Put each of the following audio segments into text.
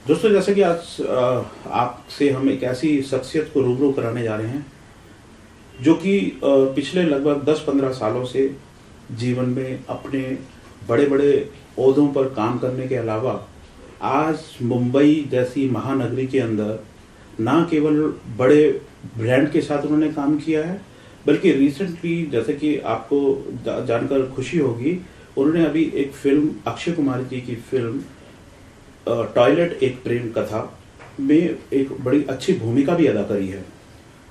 दोस्तों, जैसे कि आज आपसे हम एक ऐसी शख्सियत को रूबरू कराने जा रहे हैं जो कि पिछले लगभग 10-15 सालों से जीवन में अपने बड़े बड़े ओहदों पर काम करने के अलावा आज मुंबई जैसी महानगरी के अंदर ना केवल बड़े ब्रांड के साथ उन्होंने काम किया है, बल्कि रिसेंटली, जैसे कि आपको जानकर खुशी होगी, उन्होंने अभी एक फिल्म, अक्षय कुमार जी की फिल्म टॉयलेट एक प्रेम कथा में एक बड़ी अच्छी भूमिका भी अदा करी है।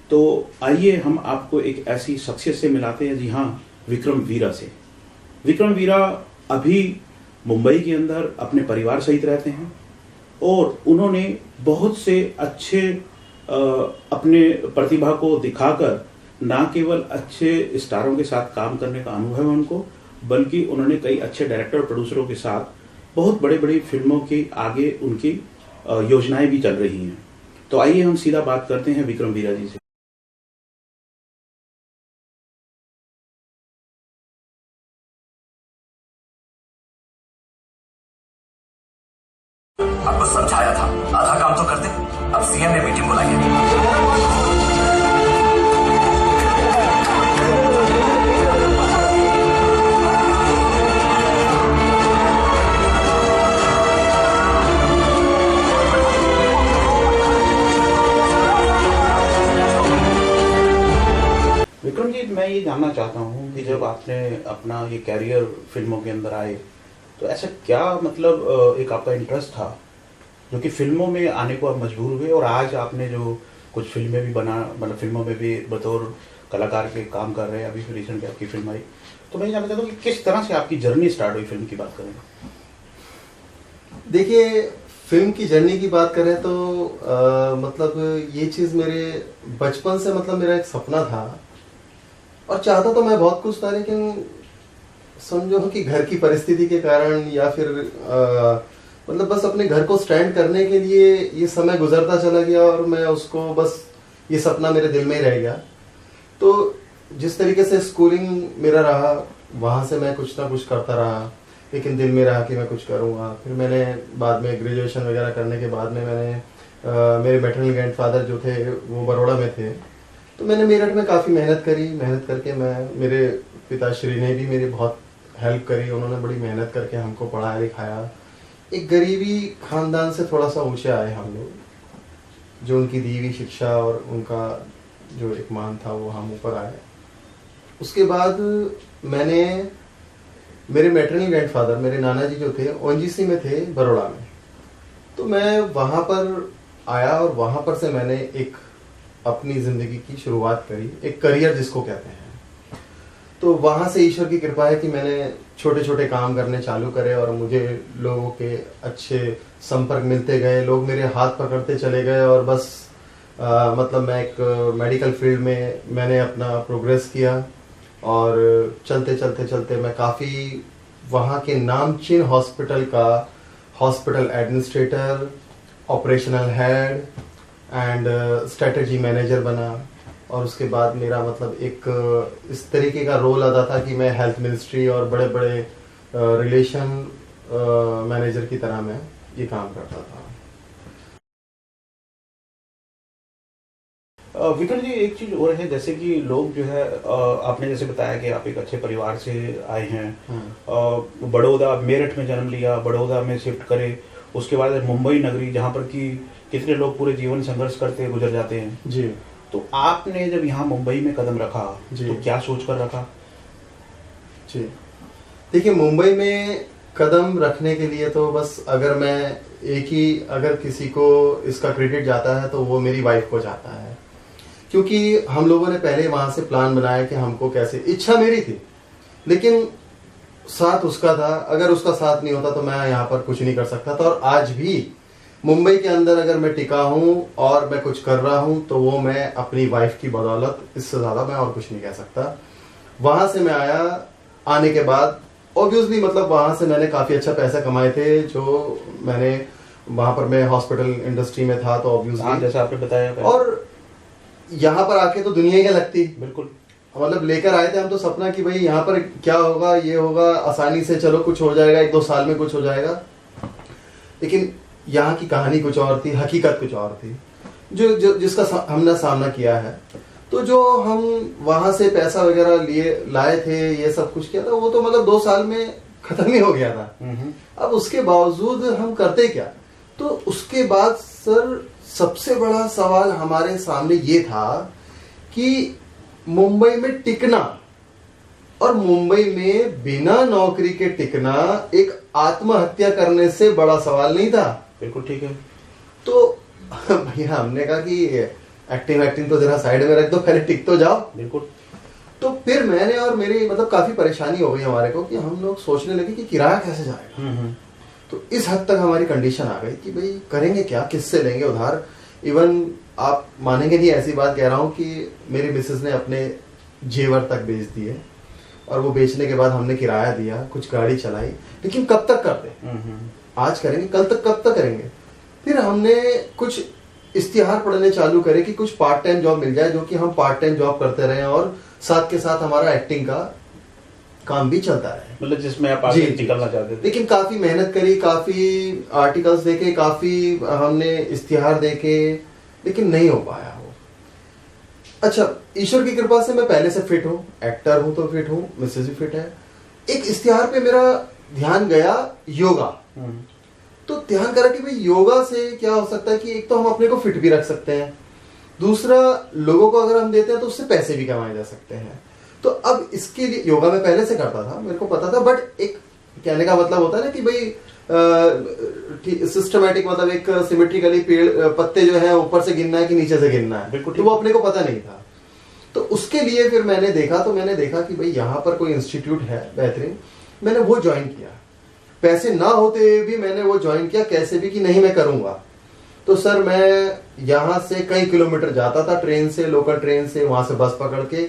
तो आइए हम आपको एक ऐसी शख्सियत से मिलाते हैं, जी हाँ, विक्रम वीरा से। विक्रम वीरा अभी मुंबई के अंदर अपने परिवार सहित रहते हैं और उन्होंने बहुत से अच्छे अपने प्रतिभा को दिखाकर ना केवल अच्छे स्टारों के साथ काम करने का अनुभव है उनको, बल्कि उन्होंने कई अच्छे डायरेक्टर और प्रोड्यूसरों के साथ बहुत बड़ी बड़ी फिल्मों की आगे उनकी योजनाएं भी चल रही हैं। तो आइए हम सीधा बात करते हैं विक्रम वीरा जी से। आपको समझाया था, आधा काम तो करते। अब सीएम ने मीटिंग बुलाई है। विक्रम जी, मैं ये जानना चाहता हूँ कि जब आपने अपना ये कैरियर फिल्मों के अंदर आए, तो ऐसा क्या मतलब एक आपका इंटरेस्ट था जो कि फिल्मों में आने को आप मजबूर हुए और आज आपने जो कुछ फिल्में भी बना, मतलब फिल्मों में भी बतौर कलाकार के काम कर रहे हैं। अभी रिसेंटली आपकी फिल्म आई, तो मैं ये जानना चाहता हूँ कि किस तरह से आपकी जर्नी स्टार्ट हुई, फिल्म की बात करें। देखिए, फिल्म की जर्नी की बात करें तो मतलब ये चीज़ मेरे बचपन से, मतलब मेरा एक सपना था और चाहता तो मैं बहुत कुछ था, लेकिन समझो कि घर की परिस्थिति के कारण या फिर मतलब बस अपने घर को स्टैंड करने के लिए ये समय गुजरता चला गया और मैं उसको, बस ये सपना मेरे दिल में ही रह गया। तो जिस तरीके से स्कूलिंग मेरा रहा, वहाँ से मैं कुछ ना कुछ करता रहा, लेकिन दिल में रहा कि मैं कुछ करूँगा। फिर मैंने बाद में ग्रेजुएशन वगैरह करने के बाद में मैंने मेरे मैटरनल ग्रैंडफादर जो थे वो बड़ौदा में थे, तो मैंने मेरठ में काफ़ी मेहनत करी। मेहनत करके मेरे पिताश्री ने भी मेरी बहुत हेल्प करी। उन्होंने बड़ी मेहनत करके हमको पढ़ाया लिखाया। एक गरीबी खानदान से थोड़ा सा ऊंचे आए हम लोग, जो उनकी दी हुई शिक्षा और उनका जो एक मान था वो हम ऊपर आए। उसके बाद मेरे मैटरनल ग्रैंडफादर, मेरे नाना जी जो थे, ओएनजीसी में थे बड़ौदा में। तो मैं वहाँ पर आया और वहाँ पर से मैंने एक अपनी ज़िंदगी की शुरुआत करी, एक करियर जिसको कहते हैं। तो वहाँ से ईश्वर की कृपा है कि मैंने छोटे छोटे काम करने चालू करे और मुझे लोगों के अच्छे संपर्क मिलते गए, लोग मेरे हाथ पकड़ते चले गए और बस मतलब मैं एक मेडिकल फील्ड में मैंने अपना प्रोग्रेस किया और चलते चलते चलते मैं काफ़ी वहाँ के नामचीन हॉस्पिटल का hospital administrator, operational head and strategy manager बना। और उसके बाद मेरा मतलब एक इस तरीके का रोल अदा था कि मैं हेल्थ मिनिस्ट्री और बड़े बड़े रिलेशन मैनेजर की तरह मैं ये काम करता था। विक्रम जी, एक चीज और है, जैसे कि लोग जो है, आपने जैसे बताया कि आप एक अच्छे परिवार से आए हैं, बड़ौदा, मेरठ में जन्म लिया, बड़ौदा में शिफ्ट करे, उसके बाद मुंबई नगरी, जहाँ पर कि कितने लोग पूरे जीवन संघर्ष करते गुजर जाते हैं जी। तो आपने जब यहाँ मुंबई में कदम रखा तो क्या सोच कर रखा? जी, देखिए, मुंबई में कदम रखने के लिए तो बस अगर मैं एक ही, अगर किसी को इसका क्रेडिट जाता है तो वो मेरी वाइफ को जाता है, क्योंकि हम लोगों ने पहले वहां से प्लान बनाया कि हमको कैसे, इच्छा मेरी थी लेकिन साथ उसका था। अगर उसका साथ नहीं होता तो मैं यहाँ पर कुछ नहीं कर सकता था। और आज भी मुंबई के अंदर अगर मैं टिका हूँ और मैं कुछ कर रहा हूँ तो वो मैं अपनी वाइफ की बदौलत, इससे ज़्यादा मैं और कुछ नहीं कह सकता। वहाँ से मैं आया, आने के बाद ऑब्वियसली मतलब वहाँ से मैंने काफ़ी अच्छा पैसा कमाए थे, जो मैंने वहाँ पर, मैं हॉस्पिटल इंडस्ट्री में था तो ऑब्वियसली, जैसा आपने बताया। और यहाँ पर आके तो दुनिया ही लगती, बिल्कुल, मतलब लेकर आए थे हम तो सपना कि भाई यहाँ पर क्या होगा, ये होगा, आसानी से चलो कुछ हो जाएगा, 1-2 साल में कुछ हो जाएगा। लेकिन यहाँ की कहानी कुछ और थी, हकीकत कुछ और थी, जिसका हमने सामना किया है। तो जो हम वहां से पैसा वगैरह लिए लाए थे, ये सब कुछ किया था, वो तो मतलब 2 साल में खत्म ही हो गया था। अब उसके बावजूद हम करते क्या? तो उसके बाद सर सबसे बड़ा सवाल हमारे सामने ये था कि मुंबई में टिकना, और मुंबई में बिना नौकरी के टिकना एक आत्महत्या करने से बड़ा सवाल नहीं था। बिल्कुल ठीक है। तो भैया हमने कहा कि एक्टिंग तो जरा साइड में रख दो, पहले टिक तो जाओ। बिल्कुल। तो फिर मैंने और मेरी मतलब काफी परेशानी हो गई हमारे को कि हम लोग सोचने लगे कि किराया कैसे जाएगा। तो इस हद तक हमारी कंडीशन आ गई कि भाई करेंगे क्या, किससे लेंगे उधार। इवन आप मानेंगे नहीं, ऐसी बात कह रहा हूँ कि मेरी मिसेस ने अपने जेवर तक बेच दिए, और वो बेचने के बाद हमने किराया दिया, कुछ गाड़ी चलाई, लेकिन कब तक करते, आज करेंगे कल तक कब तक करेंगे। फिर हमने कुछ इश्तिहार पढ़ने चालू करे कि कुछ पार्ट टाइम जॉब मिल जाए, जो कि हम पार्ट टाइम जॉब करते रहे और साथ के साथ हमारा एक्टिंग का काम भी चलता रहे, मतलब जिसमें आप आगे निकलना चाहते थे। लेकिन काफी मेहनत करी, काफी आर्टिकल्स देखे, काफी हमने इश्तिहार देखे, लेकिन नहीं हो पाया वो। अच्छा, ईश्वर की कृपा से मैं पहले से फिट हूँ, एक्टर हूँ तो फिट हूँ, मिसेज भी फिट है। एक इश्तिहार पे मेरा ध्यान गया योगा। तो ध्यान करा कि भाई योगा से क्या हो सकता है कि एक तो हम अपने को फिट भी रख सकते हैं, दूसरा लोगों को अगर हम देते हैं तो उससे पैसे भी कमाए जा सकते हैं। तो अब इसके लिए योगा मैं पहले से करता था, मेरे को पता था, बट एक कहने का मतलब होता है ना कि भाई सिस्टमैटिक, मतलब एक सिमेट्रिकली पेड़ पत्ते जो है ऊपर से गिनना है कि नीचे से गिनना है, तो वो अपने को पता नहीं था। तो उसके लिए फिर मैंने देखा कि भाई यहाँ पर कोई इंस्टीट्यूट है बेहतरीन, मैंने वो ज्वाइन किया। पैसे ना होते हुए भी मैंने वो ज्वाइन किया, कैसे भी कि नहीं मैं करूंगा। तो सर मैं यहाँ से कई किलोमीटर जाता था ट्रेन से, लोकल ट्रेन से, वहां से बस पकड़ के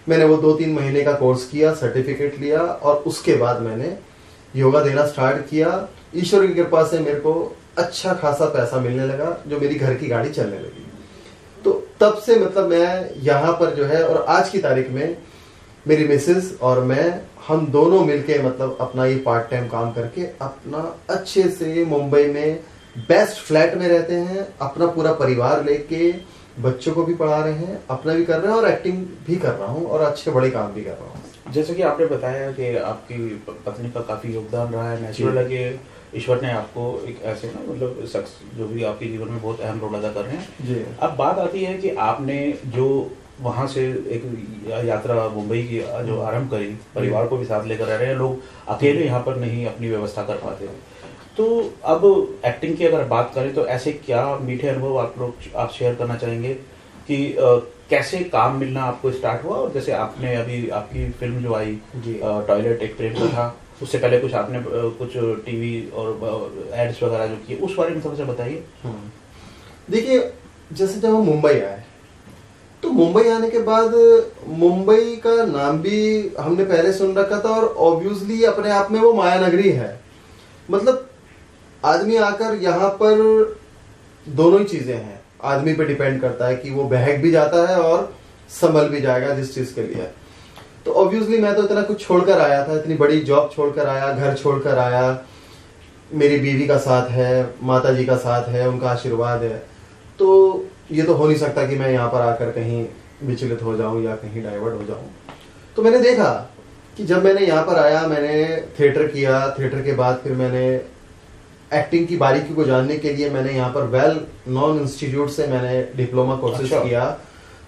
मैंने वो 2-3 महीने का कोर्स किया, सर्टिफिकेट लिया, और उसके बाद मैंने योगा देना स्टार्ट किया। ईश्वर की कृपा से मेरे को अच्छा खासा पैसा मिलने लगा, जो मेरी घर की गाड़ी चलने लगी। तो तब से मतलब मैं यहाँ पर जो है, और आज की तारीख में मेरी मिसेस और मैं, हम दोनों मिलके मतलब अपना ये पार्ट टाइम काम करके अपना अच्छे से मुंबई में बेस्ट फ्लैट में रहते हैं, अपना पूरा परिवार लेके, बच्चों को भी पढ़ा रहे हैं, अपना भी कर रहे हैं, और एक्टिंग भी कर रहा हूँ, और अच्छे बड़े काम भी कर रहा हूँ। जैसे कि आपने बताया कि आपकी पत्नी का काफी योगदान रहा है, नेचुरल है कि ईश्वर ने आपको एक ऐसे ना मतलब शख्स जो भी आपके जीवन में बहुत अहम रोल अदा कर रहे हैं जी। अब बात आती है कि आपने जो वहां से एक यात्रा मुंबई की जो आरंभ करी, परिवार को भी साथ लेकर रह रहे हैं, लोग अकेले यहाँ पर नहीं अपनी व्यवस्था कर पाते। तो अब एक्टिंग की अगर बात करें तो ऐसे क्या मीठे अनुभव आप शेयर करना चाहेंगे कि कैसे काम मिलना आपको स्टार्ट हुआ, और जैसे आपने अभी आपकी फिल्म जो आई टॉयलेट एक प्रेम का था, उससे पहले कुछ आपने कुछ टीवी और एड्स वगैरह जो किए, उस बारे में थोड़ा सा बताइए। देखिए, जैसे जब हम मुंबई आए, तो मुंबई आने के बाद मुंबई का नाम भी हमने पहले सुन रखा था, और ऑब्वियसली अपने आप में वो माया नगरी है। मतलब आदमी आकर यहाँ पर दोनों ही चीजें हैं, आदमी पे डिपेंड करता है कि वो बहक भी जाता है और संभल भी जाएगा जिस चीज के लिए। तो ऑब्वियसली मैं तो इतना कुछ छोड़कर आया था, इतनी बड़ी जॉब छोड़कर आया, घर छोड़कर आया, मेरी बीवी का साथ है, माता जी का साथ है, उनका आशीर्वाद है, तो ये तो हो नहीं सकता कि मैं यहाँ पर आकर कहीं विचलित हो जाऊं या कहीं डाइवर्ट हो जाऊं। तो मैंने देखा कि जब मैंने यहाँ पर आया, मैंने थिएटर किया, थिएटर के बाद फिर मैंने एक्टिंग की बारीकी को जानने के लिए मैंने यहाँ पर वेल नॉन इंस्टीट्यूट से मैंने डिप्लोमा कोर्सेज किया,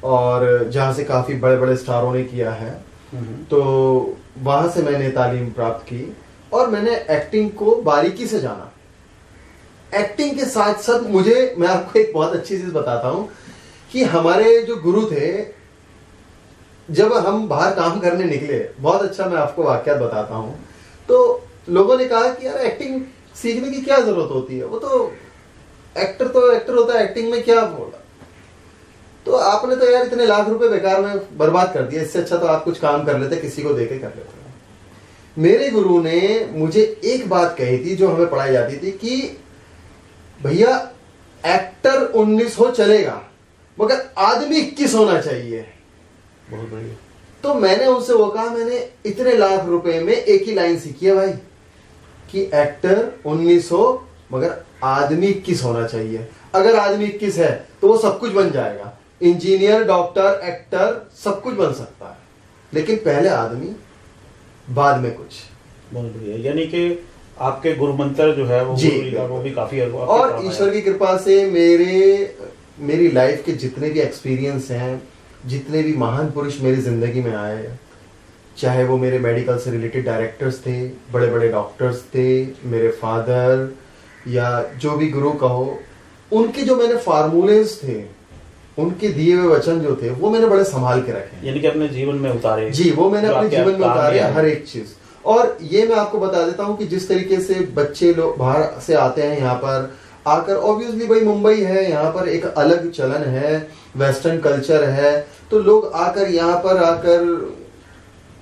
और जहाँ से काफी बड़े बड़े स्टारों ने किया है, तो वहां से मैंने तालीम प्राप्त की, और मैंने एक्टिंग को बारीकी से जाना। एक्टिंग के साथ साथ मैं आपको एक बहुत अच्छी चीज बताता हूं कि हमारे जो गुरु थे, जब हम बाहर काम करने निकले, बहुत अच्छा मैं आपको वाकया बताता हूं, तो लोगों ने कहा कि यार एक्टिंग सीखने की क्या जरूरत होती है, वो तो एक्टर होता है, एक्टिंग में क्या बोला, तो आपने तो यार इतने लाख रुपए बेकार में बर्बाद कर दिया, इससे अच्छा तो आप कुछ काम कर लेते, किसी को देके कर लेते। मेरे गुरु ने मुझे एक बात कही थी जो हमें पढ़ाई जाती थी कि भैया एक्टर 19 हो चलेगा, मगर आदमी 21 होना चाहिए। बहुत बढ़िया। तो मैंने उनसे वो कहा, मैंने इतने लाख रुपए में एक ही लाइन सीखी है भाई, कि एक्टर 19 हो मगर आदमी 21 होना चाहिए। अगर आदमी 21 है तो वो सब कुछ बन जाएगा, इंजीनियर, डॉक्टर, एक्टर, सब कुछ बन सकता है। लेकिन पहले आदमी, बाद में कुछ। बहुत बढ़िया। यानी कि आपके गुरु मंत्र जो है वो जी, वो भी काफी और ईश्वर की कृपा से मेरी लाइफ के जितने भी एक्सपीरियंस हैं, जितने भी महान पुरुष मेरी जिंदगी में आए, चाहे वो मेरे मेडिकल से रिलेटेड डायरेक्टर्स थे, बड़े बड़े डॉक्टर्स थे, मेरे फादर, या जो भी गुरु कहो, उनके जो मैंने फार्मूलेज थे, उनके दिए हुए वचन जो थे, वो मैंने बड़े संभाल के रखे। यानी कि अपने जीवन में उतारे। जी, वो मैंने अपने जीवन में उतारे हर एक चीज। और ये मैं आपको बता देता हूँ कि जिस तरीके से बच्चे लोग बाहर से आते हैं यहाँ पर आकर, ऑब्वियसली भाई मुंबई है, यहाँ पर एक अलग चलन है, वेस्टर्न कल्चर है, तो लोग आकर यहाँ पर आकर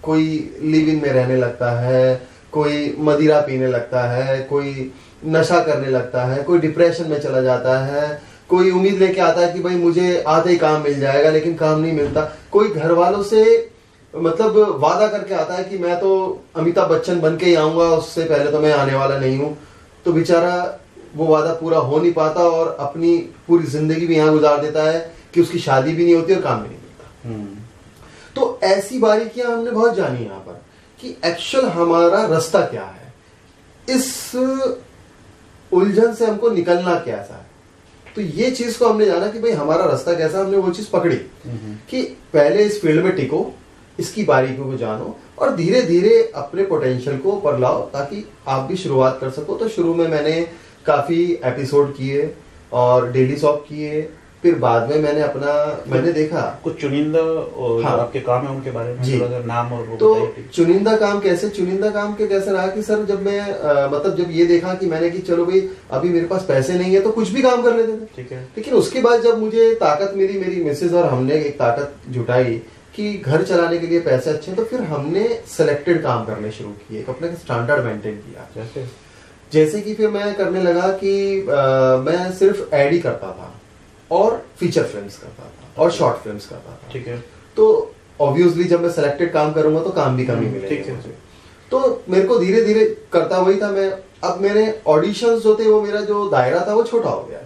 कोई लिव इन में रहने लगता है, कोई मदिरा पीने लगता है, कोई नशा करने लगता है, कोई डिप्रेशन में चला जाता है, कोई उम्मीद लेके आता है कि भाई मुझे आते ही काम मिल जाएगा, लेकिन काम नहीं मिलता। कोई घर वालों से मतलब वादा करके आता है कि मैं तो अमिताभ बच्चन बन के ही आऊंगा, उससे पहले तो मैं आने वाला नहीं हूं, तो बेचारा वो वादा पूरा हो नहीं पाता और अपनी पूरी जिंदगी भी यहाँ गुजार देता है कि उसकी शादी भी नहीं होती और काम भी नहीं मिलता। तो ऐसी बारीकियां हमने बहुत जानी यहाँ पर कि एक्चुअल हमारा रास्ता क्या है, इस उलझन से हमको निकलना कैसा है। तो ये चीज को हमने जाना कि भाई हमारा रास्ता कैसा, हमने वो चीज पकड़ी कि पहले इस फील्ड में टिको, इसकी बारीकियों को जानो और धीरे धीरे अपने पोटेंशियल को ऊपर लाओ ताकि आप भी शुरुआत कर सको। तो शुरू में मैंने काफी एपिसोड किए और डेली सॉप किए, फिर बाद में मैंने देखा कुछ चुनिंदा और हाँ, आपके काम है उनके बारे में जी, नाम और वो तो बताइए। चुनिंदा काम के कैसे रहा कि सर जब मैं मतलब जब ये देखा कि मैंने कि चलो भाई अभी मेरे पास पैसे नहीं है तो कुछ भी काम कर लेते थे, ठीक है। लेकिन उसके बाद जब मुझे ताकत मिली, मेरी मिसेज और हमने एक ताकत जुटाई कि घर चलाने के लिए पैसे अच्छे हैं, तो फिर हमने सिलेक्टेड काम करने शुरू किए, अपने स्टैंडर्ड मेंटेन किया। जैसे कि फिर मैं करने लगा कि मैं सिर्फ एड ही करता था और फीचर फिल्म्स करता था और शॉर्ट फिल्म्स करता था, ठीक है। तो ऑब्वियसली जब मैं सिलेक्टेड काम करूंगा तो काम भी कम ही मिलेगा मुझे। तो मेरे को धीरे धीरे करता वही था मैं। अब मेरे ऑडिशंस जो थे, वो मेरा जो दायरा था वो छोटा हो गया,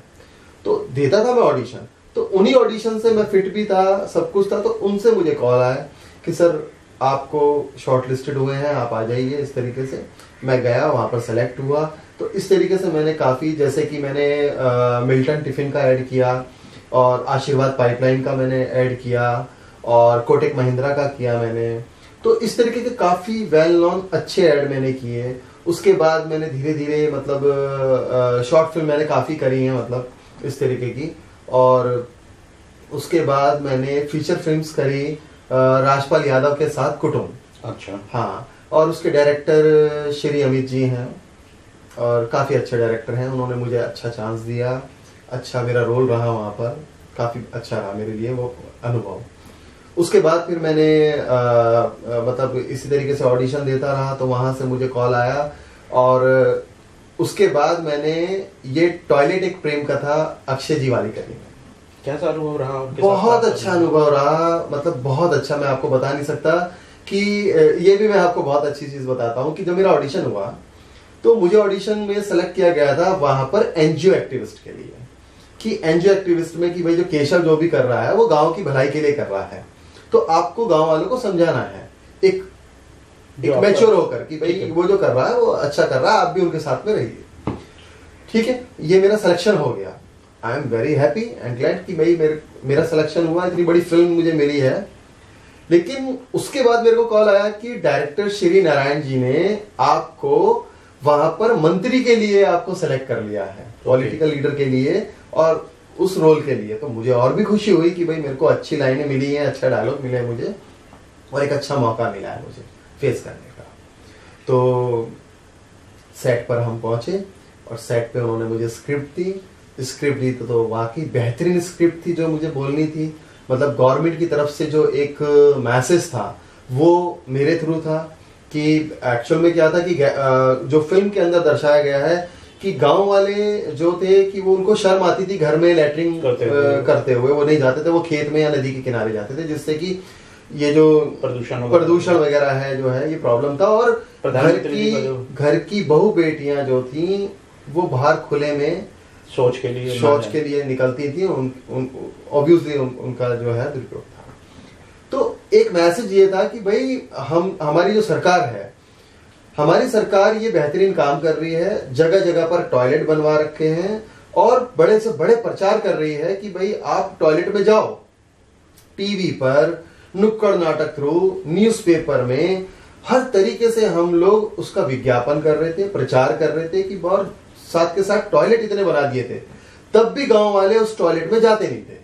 तो देता था मैं ऑडिशन, तो उन्हीं ऑडिशन से मैं फिट भी था, सब कुछ था। तो उनसे मुझे कॉल आया कि सर आपको शॉर्ट लिस्टेड हुए हैं, आप आ जाइए। इस तरीके से मैं गया, वहां पर सेलेक्ट हुआ। तो इस तरीके से मैंने काफी, जैसे कि मैंने मिल्टन टिफिन का ऐड किया और आशीर्वाद पाइपलाइन का मैंने ऐड किया और कोटेक महिंद्रा का किया मैंने। तो इस तरीके के काफी वेल नोन अच्छे ऐड मैंने किए। उसके बाद मैंने धीरे धीरे मतलब शॉर्ट फिल्म मैंने काफी करी है, मतलब इस तरीके की। और उसके बाद मैंने फीचर फिल्म्स करी राजपाल यादव के साथ, कुटुंब। अच्छा, हाँ, और उसके डायरेक्टर श्री अमित जी हैं और काफी अच्छे डायरेक्टर हैं। उन्होंने मुझे अच्छा चांस दिया, अच्छा मेरा रोल रहा वहां पर, काफी अच्छा रहा मेरे लिए वो अनुभव। उसके बाद फिर मैंने मतलब इसी तरीके से ऑडिशन देता रहा, तो वहां से मुझे कॉल आया। और उसके बाद मैंने ये टॉयलेट एक प्रेम कथा अक्षय जी वाली करी। कैसा अनुभव रहा? बहुत अच्छा अनुभव रहा, मतलब बहुत अच्छा, मैं आपको बता नहीं सकता कि ये भी मैं आपको बहुत अच्छी चीज बताता हूँ कि जब मेरा ऑडिशन हुआ तो मुझे ऑडिशन में सेलेक्ट किया गया था वहां पर एनजीओ एक्टिविस्ट के लिए, कि एनजीओ एक्टिविस्ट में कि भाई जो केशव जो भी कर रहा है वो गांव की भलाई के लिए कर रहा है, तो आपको गांव वालों को समझाना है एक मैच्योर होकर कि भाई वो जो कर रहा है वो अच्छा कर रहा है, आप भी उनके साथ में रहिए। ठीक है, ये मेरा सिलेक्शन हो गया। I am very happy and glad कि भाई मेरा सिलेक्शन हुआ, इतनी बड़ी फिल्म मुझे मिली है। लेकिन उसके बाद मेरे को कॉल आया कि डायरेक्टर श्री नारायण जी ने आपको वहां पर मंत्री के लिए आपको सेलेक्ट कर लिया है, पॉलिटिकल लीडर के लिए और उस रोल के लिए। तो मुझे और भी खुशी हुई कि भाई मेरे को अच्छी लाइनें मिली हैं, अच्छा डायलॉग मिले हैं मुझे और एक अच्छा मौका मिला है मुझे फेस करने का। तो सेट पर हम पहुंचे और सेट पे उन्होंने मुझे स्क्रिप्ट दी तो वाकई बेहतरीन स्क्रिप्ट थी जो मुझे बोलनी थी। मतलब गवर्नमेंट की तरफ से जो एक मैसेज था वो मेरे थ्रू था कि एक्चुअल में क्या था कि जो फिल्म के अंदर दर्शाया गया है कि गांव वाले जो थे कि वो उनको शर्म आती थी घर में लैट्रिन करते हुए, वो नहीं जाते थे, वो खेत में या नदी के किनारे जाते थे, जिससे कि ये जो प्रदूषण वगैरह है जो है ये प्रॉब्लम था। और घर की बहु बेटियां जो थी वो बाहर खुले में शौच के लिए निकलती थी। ऑब्वियसली उनका जो है दुरुपयोग था। तो एक मैसेज ये था कि भाई हमारी जो सरकार है, हमारी सरकार ये बेहतरीन काम कर रही है, जगह जगह पर टॉयलेट बनवा रखे हैं और बड़े से बड़े प्रचार कर रही है कि भाई आप टॉयलेट में जाओ। टीवी पर, नुक्कड़ नाटक थ्रू, न्यूज़पेपर में, हर तरीके से हम लोग उसका विज्ञापन कर रहे थे, प्रचार कर रहे थे कि और साथ के साथ टॉयलेट इतने बना दिए थे, तब भी गांव वाले उस टॉयलेट में जाते नहीं थे।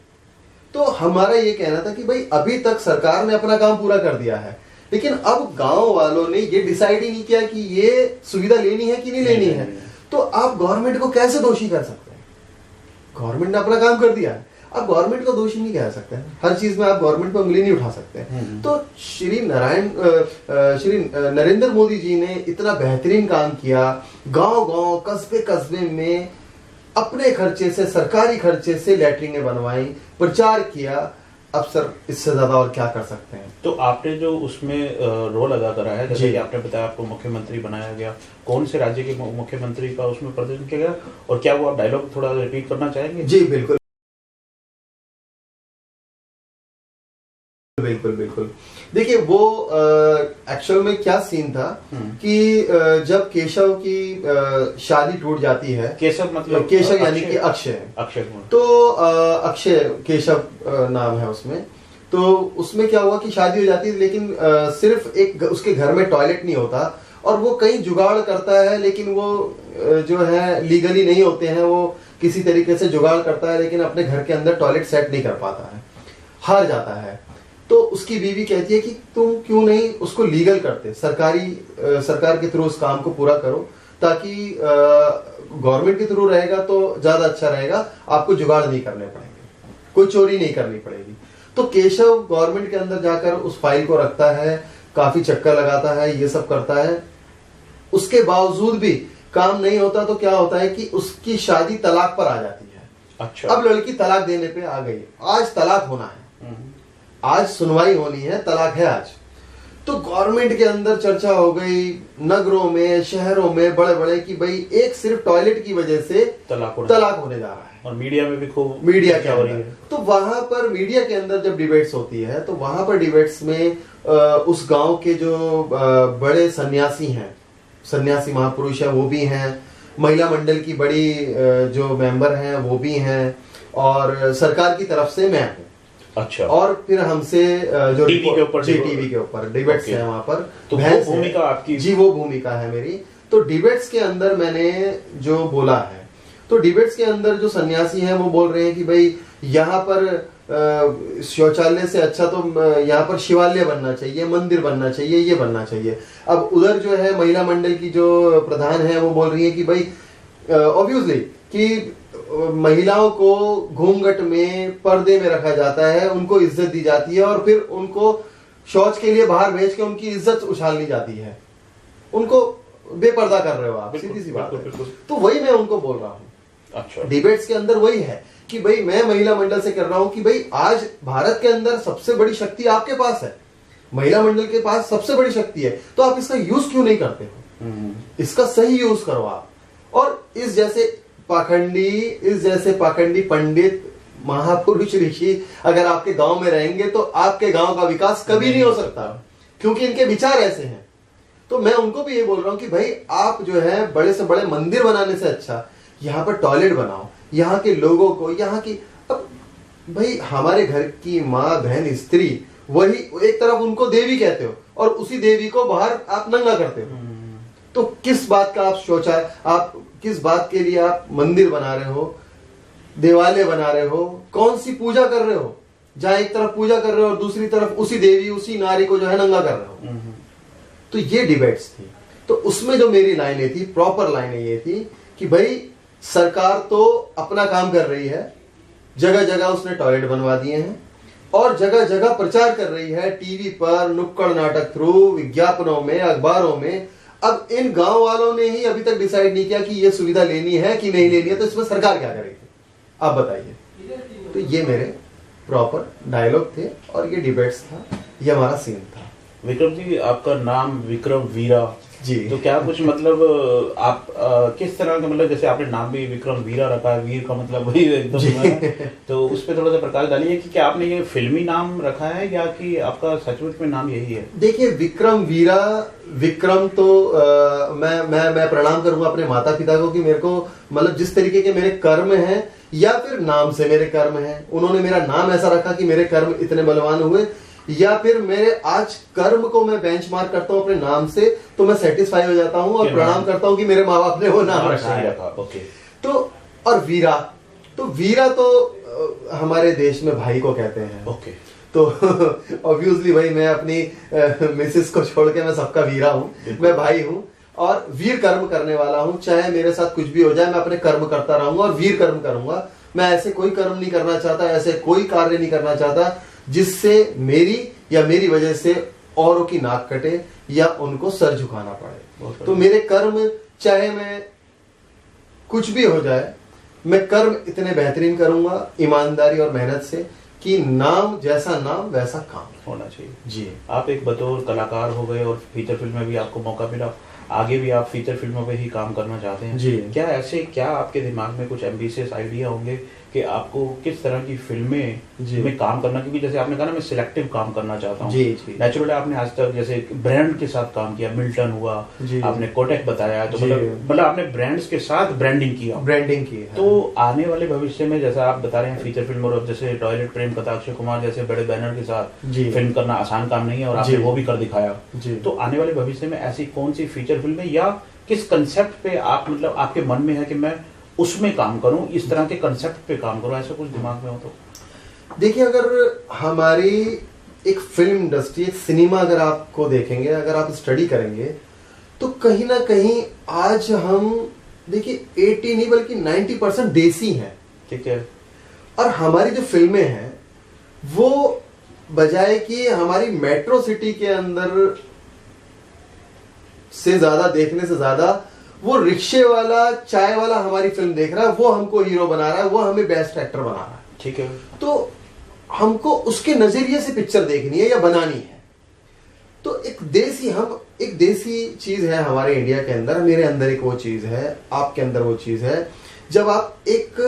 तो हमारा ये कहना था कि भाई अभी तक सरकार ने अपना काम पूरा कर दिया है, लेकिन अब गांव वालों ने ये डिसाइड ही नहीं किया कि ये सुविधा लेनी है कि नहीं लेनी है। तो आप गवर्नमेंट को कैसे दोषी कर सकते हैं? गवर्नमेंट ने अपना काम कर दिया है, आप गवर्नमेंट को दोषी नहीं कह सकते। हर चीज में आप गवर्नमेंट पर उंगली नहीं उठा सकते। तो श्री नरेंद्र मोदी जी ने इतना बेहतरीन काम किया, गांव गांव, कस्बे कस्बे में अपने खर्चे से, सरकारी खर्चे से लैट्रिनें बनवाई, प्रचार किया। अब सर इससे ज्यादा और क्या कर सकते हैं? तो आपने जो उसमें रोल अदा करा है, जैसे कि आपने बताया आपको मुख्यमंत्री बनाया गया, कौन से राज्य के मुख्यमंत्री का उसमें प्रदर्शन किया गया, और क्या वो आप डायलॉग थोड़ा रिपीट करना चाहेंगे? जी बिल्कुल बिल्कुल बिल्कुल। देखिए वो एक्चुअल में क्या सीन था कि जब केशव की शादी टूट जाती है, केशव मतलब केशव यानी कि अक्षय, तो अक्षय केशव नाम है उसमें। तो उसमें क्या हुआ कि शादी हो जाती है, लेकिन सिर्फ एक उसके घर में टॉयलेट नहीं होता और वो कहीं जुगाड़ करता है, लेकिन वो जो है लीगली नहीं होते हैं, वो किसी तरीके से जुगाड़ करता है, लेकिन अपने घर के अंदर टॉयलेट सेट नहीं कर पाता है, हार जाता है। तो उसकी बीवी कहती है कि तुम क्यों नहीं उसको लीगल करते, सरकार के थ्रू उस काम को पूरा करो, ताकि गवर्नमेंट के थ्रू रहेगा तो ज्यादा अच्छा रहेगा, आपको जुगाड़ नहीं करने पड़ेंगे, कोई चोरी नहीं करनी पड़ेगी। तो केशव गवर्नमेंट के अंदर जाकर उस फाइल को रखता है, काफी चक्कर लगाता है, ये सब करता है, उसके बावजूद भी काम नहीं होता। तो क्या होता है कि उसकी शादी तलाक पर आ जाती है। अच्छा। अब लड़की तलाक देने पे आ गई, आज तलाक होना है, आज सुनवाई होनी है, तलाक है आज। तो गवर्नमेंट के अंदर चर्चा हो गई, नगरों में, शहरों में बड़े बड़े, कि भाई एक सिर्फ टॉयलेट की वजह से तलाक होने जा रहा है। और मीडिया में भी खूब मीडिया क्या हो रही है। तो वहां पर मीडिया के अंदर जब डिबेट्स होती है, तो वहां पर डिबेट्स में उस गांव के जो बड़े सन्यासी हैं, सन्यासी महापुरुष है, वो भी हैं, महिला मंडल की बड़ी जो मेंबर हैं वो भी हैं, और सरकार की तरफ से मैं हूँ। अच्छा। और फिर हमसे जो टीवी के ऊपर डिबेट्स हैं वहां पर, तो वो भूमिका आपकी? जी वो भूमिका है मेरी। तो डिबेट्स के अंदर मैंने जो बोला है, तो डिबेट्स के अंदर जो सन्यासी हैं वो बोल रहे हैं कि भाई यहाँ पर शौचालय से अच्छा तो यहाँ पर शिवालय बनना चाहिए, मंदिर बनना चाहिए, ये बनना चाहिए। अब उधर जो है महिला मंडल की जो प्रधान है वो बोल रही है कि भाई ऑब्वियसली कि महिलाओं को घूंघट में, पर्दे में रखा जाता है, उनको इज्जत दी जाती है, और फिर उनको शौच के लिए बाहर भेज के उनकी इज्जत उछालनी जाती है, उनको बेपर्दा कर रहे हो आप, सीधी सी बात है। तो वही मैं उनको बोल रहा हूँ। अच्छा। डिबेट्स के अंदर वही है कि भाई मैं महिला मंडल से कर रहा हूं कि भाई आज भारत के अंदर सबसे बड़ी शक्ति आपके पास है, महिला मंडल के पास सबसे बड़ी शक्ति है, तो आप इसका यूज क्यों नहीं करते हो? इसका सही यूज करो आप। और इस जैसे पाखंडी पंडित, महापुरुष, ऋषि अगर आपके गांव में रहेंगे तो आपके गांव का विकास कभी नहीं हो सकता, क्योंकि इनके विचार ऐसे हैं। तो मैं उनको भी ये बोल रहा हूं कि भाई आप जो है बड़े से बड़े मंदिर बनाने से अच्छा यहाँ पर टॉयलेट बनाओ, यहाँ के लोगों को, यहाँ की, अब भाई हमारे घर की माँ, बहन, स्त्री, वही एक तरफ उनको देवी कहते हो और उसी देवी को बाहर आप नंगा करते हो। तो किस बात का आप शौचालय, आप किस बात के लिए आप मंदिर बना रहे हो, देवालय बना रहे हो, कौन सी पूजा कर रहे हो, जहां एक तरफ पूजा कर रहे हो और दूसरी तरफ उसी देवी, उसी नारी को जो है नंगा कर रहे हो। तो ये डिबेट्स थी। तो उसमें जो मेरी लाइनें थी, प्रॉपर लाइनें ये थी कि भाई सरकार तो अपना काम कर रही है, जगह जगह उसने टॉयलेट बनवा दिए हैं और जगह जगह प्रचार कर रही है, टीवी पर, नुक्कड़ नाटक थ्रू, विज्ञापनों में, अखबारों में। अब इन गांव वालों ने ही अभी तक डिसाइड नहीं किया कि ये सुविधा लेनी है कि नहीं लेनी है, तो इसमें सरकार क्या करेगी, आप बताइए। तो ये मेरे प्रॉपर डायलॉग थे और ये डिबेट्स था, ये हमारा सीन था। विक्रम जी, आपका नाम विक्रम वीरा जी। तो क्या कुछ मतलब आप किस तरह का, मतलब जैसे आपने नाम भी विक्रम वीरा रखा है, वीर का मतलब वही एकदम है, तो उस पर थोड़ा सा प्रकाश डालिए कि क्या आपने ये फिल्मी नाम रखा है या कि आपका सचमुच में नाम यही है? देखिए, विक्रम वीरा, विक्रम तो मैं प्रणाम करूंगा अपने माता पिता को कि मेरे को मतलब जिस तरीके के मेरे कर्म हैं या फिर नाम से मेरे कर्म हैं, उन्होंने मेरा नाम ऐसा रखा कि मेरे कर्म इतने बलवान हुए, या फिर मेरे आज कर्म को मैं बेंचमार्क करता हूं अपने नाम से तो मैं सेटिस्फाई हो जाता हूं और प्रणाम करता हूं कि मेरे माँ बाप ने वो नाम रखा है। ओके। तो और वीरा, तो वीरा तो हमारे देश में भाई को कहते हैं। ओके। तो ऑब्वियसली भाई मैं अपनी मिसेस को छोड़ के मैं सबका वीरा हूँ, मैं भाई हूँ और वीर कर्म करने वाला हूँ। चाहे मेरे साथ कुछ भी हो जाए, मैं अपने कर्म करता रहूंगा और वीर कर्म करूंगा। मैं ऐसे कोई कर्म नहीं करना चाहता, ऐसे कोई कार्य नहीं करना चाहता जिससे मेरी या मेरी वजह से औरों की नाक कटे या उनको सर झुकाना पड़े। तो मेरे कर्म, चाहे मैं कुछ भी हो जाए, मैं कर्म इतने बेहतरीन करूंगा ईमानदारी और मेहनत से कि नाम जैसा नाम वैसा काम होना चाहिए। जी। आप एक बतौर कलाकार हो गए और फीचर फिल्म में भी आपको मौका मिला, आगे भी आप फीचर फिल्मों पे ही काम करना चाहते हैं जी। क्या आपके दिमाग में कुछ एम्बिशियस आइडिया होंगे कि आपको किस तरह की फिल्में में काम करना, क्योंकि जैसे आपने कहा ना मैं सिलेक्टिव काम करना चाहता हूँ। जी जी। नेचुरली आपने आज तक जैसे ब्रांड के साथ काम किया, मिल्टन हुआ, आपने कोटेक बताया, तो मतलब आपने ब्रांड्स के साथ ब्रांडिंग की। तो आने वाले भविष्य में जैसा आप बता रहे हैं फीचर फिल्म, और जैसे टॉयलेट प्रेम कथा, अक्षय कुमार जैसे बड़े बैनर के साथ फिल्म करना आसान काम नहीं है और आपने वो भी कर दिखाया। तो आने वाले भविष्य में ऐसी कौन सी फीचर फिल्में या किस कंसेप्ट पे आप मतलब आपके मन में है कि मैं उसमें काम करूं, इस तरह के कंसेप्ट पे काम करूं, ऐसा कुछ दिमाग में हो तो? देखिए, अगर हमारी एक फिल्म इंडस्ट्री, एक सिनेमा अगर आपको देखेंगे, अगर आप स्टडी करेंगे, तो कहीं ना कहीं आज हम देखिए 80 नहीं बल्कि 90% देसी हैं। ठीक है। और हमारी जो फिल्में हैं वो बजाय कि हमारी मेट्रो सिटी के अंदर से ज्यादा देखने से ज्यादा वो रिक्शे वाला, चाय वाला हमारी फिल्म देख रहा है, वो हमको हीरो बना रहा है, वो हमें बेस्ट एक्टर बना रहा है। ठीक है। तो हमको उसके नजरिए से पिक्चर देखनी है या बनानी है। तो एक देसी चीज है हमारे इंडिया के अंदर, मेरे अंदर एक वो चीज है, आपके अंदर वो चीज है। जब आप एक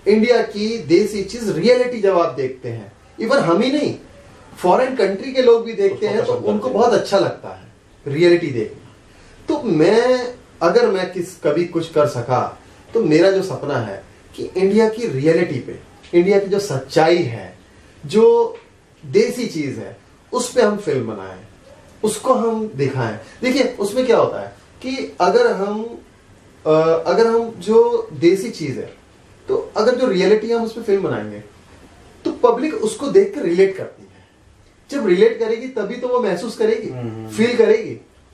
इंडिया की देसी चीज रियलिटी जब आप देखते हैं, इवन हम ही नहीं, फॉरेन कंट्री के लोग भी देखते हैं, तो उनको बहुत अच्छा लगता है रियलिटी देखना। तो अगर मैं कभी कुछ कर सका, तो मेरा जो सपना है कि इंडिया की रियलिटी पे, इंडिया की जो सच्चाई है, जो देसी चीज है, उस पे हम फिल्म बनाएं, उसको हम दिखाएं। देखिए, उसमें क्या होता है कि अगर हम जो देसी चीज है, तो अगर जो रियलिटी है हम उस पे फिल्म बनाएंगे, तो पब्लिक उसको देख कर रिलेट करती है। जब रिलेट करेगी तभी तो वो महसूस करेगी,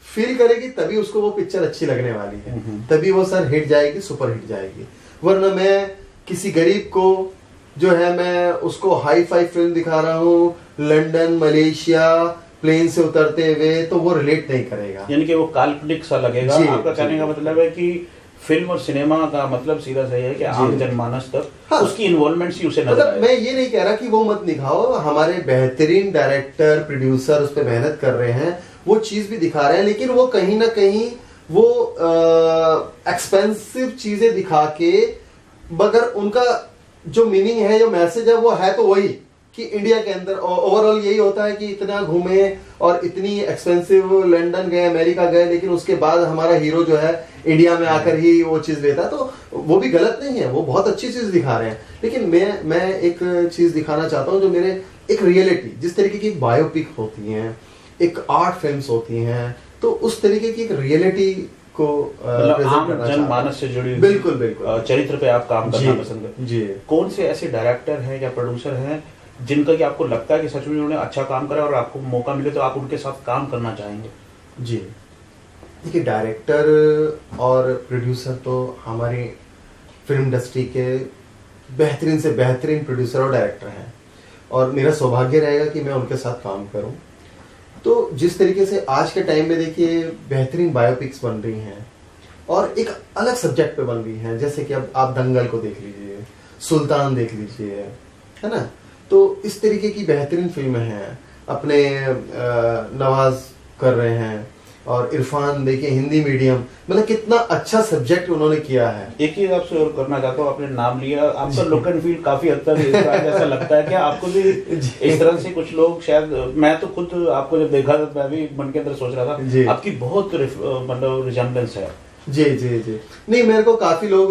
फील करेगी, तभी उसको वो पिक्चर अच्छी लगने वाली है, तभी वो सर हिट जाएगी, सुपर हिट जाएगी। वरना मैं किसी गरीब को जो है, मैं उसको हाई फाई फिल्म दिखा रहा हूँ, लंदन, मलेशिया, प्लेन से उतरते हुए, तो वो रिलेट नहीं करेगा, यानी कि वो काल्पनिक सा लगेगा। आपका कहने का मतलब है कि फिल्म और सिनेमा का मतलब सीधा सही है कि आम जनमानस तक उसकी इन्वॉल्वमेंट सी उसे नजर आए। मैं ये नहीं कह रहा कि वो मत दिखाओ, हमारे बेहतरीन डायरेक्टर, प्रोड्यूसर उस पर मेहनत कर रहे हैं, वो चीज भी दिखा रहे हैं, लेकिन वो कहीं ना कहीं वो एक्सपेंसिव चीजें दिखा के, मगर उनका जो मीनिंग है, जो मैसेज है, वो है तो वही कि इंडिया के अंदर ओवरऑल यही होता है कि इतना घूमे और इतनी एक्सपेंसिव लंदन गए, अमेरिका गए, लेकिन उसके बाद हमारा हीरो जो है इंडिया में आकर ही वो चीज लेता। तो वो भी गलत नहीं है, वो बहुत अच्छी चीज दिखा रहे हैं, लेकिन मैं एक चीज दिखाना चाहता हूँ जो मेरे एक रियलिटी, जिस तरीके की बायोपिक होती हैं, एक आर्ट फिल्म्स होती हैं, तो उस तरीके की एक रियलिटी को आम जनमानस से जुड़ी बिल्कुल चरित्र पे आप काम करना पसंद है जी। कौन से ऐसे डायरेक्टर हैं या प्रोड्यूसर हैं जिनका कि आपको लगता है कि सच में उन्होंने अच्छा काम करा और आपको मौका मिले तो आप उनके साथ काम करना चाहेंगे? जी, देखिए, डायरेक्टर और प्रोड्यूसर तो हमारी फिल्म इंडस्ट्री के बेहतरीन से बेहतरीन प्रोड्यूसर और डायरेक्टर हैं, और मेरा सौभाग्य रहेगा कि मैं उनके साथ काम करूं। तो जिस तरीके से आज के टाइम में देखिए बेहतरीन बायोपिक्स बन रही हैं और एक अलग सब्जेक्ट पे बन रही हैं, जैसे कि अब आप दंगल को देख लीजिए, सुल्तान देख लीजिए, है ना। तो इस तरीके की बेहतरीन फिल्में हैं, अपने नवाज कर रहे हैं, और इरफान देखिए हिंदी मीडियम, मतलब कितना अच्छा सब्जेक्ट उन्होंने किया है। एक चीज आपसे और करना चाहता हूँ, आपने नाम लिया, आपका लुक एंड फील काफी हद तक इस तरह जैसा लगता है कि आपको भी इस तरह से कुछ लोग शायद, मैं तो खुद आपको जब देखा तो मैं भी मन के अंदर सोच रहा था आपकी बहुत मतलब रिजेम्बलेंस है। जी जी जी, नहीं मेरे को काफी लोग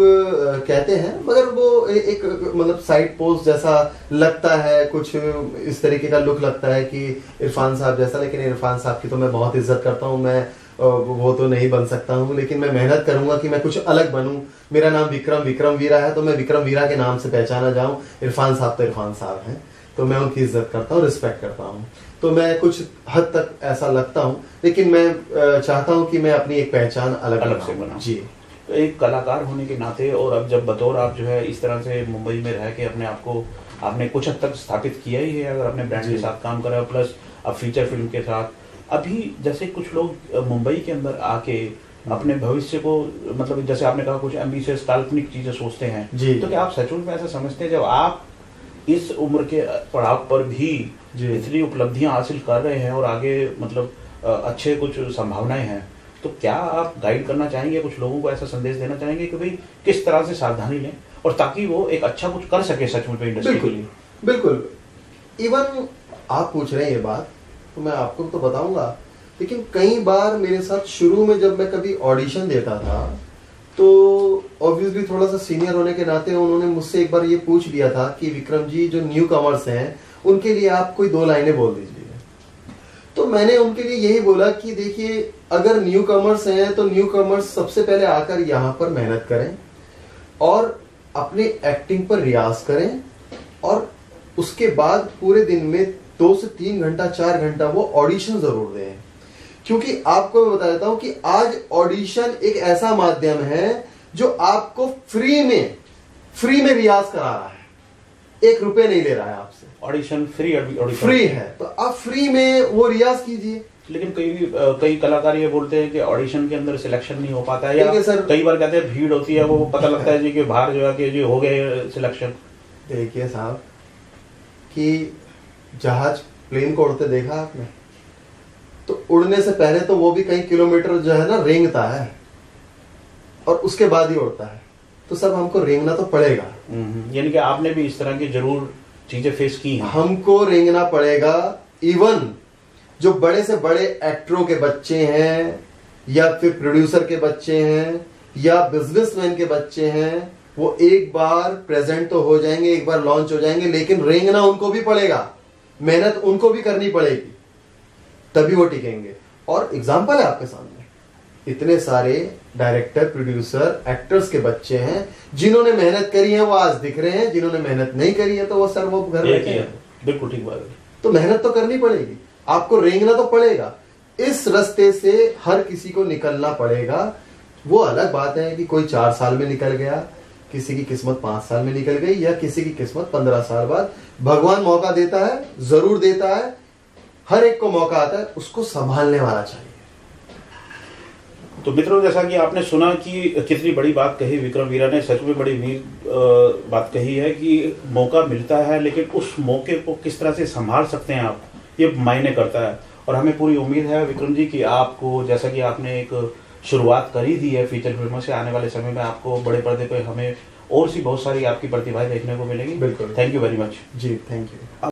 कहते हैं, मगर वो एक मतलब साइड पोस्ट जैसा लगता है, कुछ इस तरीके का लुक लगता है कि इरफान साहब जैसा, लेकिन इरफान साहब की तो मैं बहुत इज्जत करता हूँ, मैं वो तो नहीं बन सकता हूँ, लेकिन मैं मेहनत करूंगा कि मैं कुछ अलग बनूं। मेरा नाम विक्रम वीरा है, तो मैं विक्रम वीरा के नाम से पहचाना जाऊं। इरफान साहब तो इरफान साहब हैं, तो मैं उनकी इज्जत करता हूँ, रिस्पेक्ट करता हूँ, तो मैं कुछ हद तक ऐसा लगता हूँ, लेकिन मैं चाहता हूँ कि मैं अपनी एक पहचान अलग से बनाऊं। जी, तो एक कलाकार होने के नाते, और अब जब बतौर आप जो है इस तरह से मुंबई में रह के अपने आप को आपने कुछ हद तक स्थापित किया ही है, अगर अपने ब्रांड के साथ काम करा, प्लस अब फीचर फिल्म के साथ, अभी जैसे कुछ लोग मुंबई के अंदर आके अपने भविष्य को, मतलब जैसे आपने कहा कुछ एम्बिशियस काल्पनिक चीजें सोचते हैं, तो क्या आप सचमुच में ऐसा समझते हैं जब आप इस उम्र के पड़ाव पर भी इतनी उपलब्धियां हासिल कर रहे हैं और आगे मतलब अच्छे कुछ संभावनाएं हैं, तो क्या आप गाइड करना चाहेंगे, कुछ लोगों को ऐसा संदेश देना चाहेंगे कि भाई किस तरह से सावधानी लें और ताकि वो एक अच्छा कुछ कर सके सचमुच में इंडस्ट्री के लिए? बिल्कुल। इवन आप पूछ रहे हैं ये बात तो मैं आपको तो बताऊंगा, लेकिन कई बार मेरे साथ शुरू में जब मैं कभी ऑडिशन देता था, तो ऑब्वियसली थोड़ा सा सीनियर होने के नाते उन्होंने मुझसे एक बार ये पूछ लिया था कि विक्रम जी, जो न्यू कमर्स हैं उनके लिए आप कोई 2 लाइनें बोल दीजिए। तो मैंने उनके लिए यही बोला कि देखिए, अगर न्यू कमर्स हैं तो न्यू कमर्स सबसे पहले आकर यहाँ पर मेहनत करें और अपने एक्टिंग पर रियाज करें, और उसके बाद पूरे दिन में 2 से 3 घंटा 4 घंटा वो ऑडिशन जरूर दें। क्योंकि आपको मैं बता देता हूं कि आज ऑडिशन एक ऐसा माध्यम है जो आपको फ्री में रियाज करा रहा है, 1 रुपए नहीं ले रहा है आपसे। ऑडिशन फ्री है, तो आप फ्री में वो रियाज कीजिए। लेकिन कई कलाकार ये बोलते हैं कि ऑडिशन के अंदर सिलेक्शन नहीं हो पाता है, या सर, कई बार कहते हैं भीड़ होती है, वो पता लगता है जी कि बाहर जो है कि जी हो गए सिलेक्शन। देखिए साहब, कि जहाज प्लेन को उड़ते देखा आपने, तो उड़ने से पहले तो वो भी कई किलोमीटर जो है ना रेंगता है, और उसके बाद ही उड़ता है, तो सब हमको रेंगना तो पड़ेगा। यानी कि आपने भी इस तरह की जरूर चीजें फेस की हैं। हमको रेंगना पड़ेगा। इवन जो बड़े से बड़े एक्टरों के बच्चे हैं, या फिर प्रोड्यूसर के बच्चे हैं, या बिजनेसमैन के बच्चे हैं, वो एक बार प्रेजेंट तो हो जाएंगे, एक बार लॉन्च हो जाएंगे, लेकिन रेंगना उनको भी पड़ेगा, मेहनत उनको भी करनी पड़ेगी, तभी वो टिकेंगे। और एग्जाम्पल है आपके सामने, इतने सारे डायरेक्टर, प्रोड्यूसर, एक्टर्स के बच्चे हैं जिन्होंने मेहनत करी है, वो आज दिख रहे हैं। जिन्होंने मेहनत नहीं करी है तो वो सर वो घर बैठे हैं। बिल्कुल ठीक बात है। तो मेहनत तो करनी पड़ेगी, आपको रेंगना तो पड़ेगा, इस रास्ते से हर किसी को निकलना पड़ेगा। वो अलग बात है कि कोई 4 साल में निकल गया, किसी की किस्मत 5 साल में निकल गई, या किसी की किस्मत 15 साल बाद। भगवान मौका देता है, जरूर देता है, हर एक को मौका आता है, उसको संभालने वाला चाहिए। तो मित्रों, जैसा कि आपने सुना कि कितनी बड़ी बात कही विक्रम वीरा ने, सच में बड़ी वीर बात कही है कि मौका मिलता है, लेकिन उस मौके को किस तरह से संभाल सकते हैं आप, ये मायने करता है। और हमें पूरी उम्मीद है विक्रम जी कि आपको, जैसा कि आपने एक शुरुआत करी दी है फीचर फिल्मों से, आने वाले समय में आपको बड़े पर्दे पे हमें और सी बहुत सारी आपकी प्रतिभाएं देखने को मिलेगी। बिल्कुल। Thank you very much ji, thank you.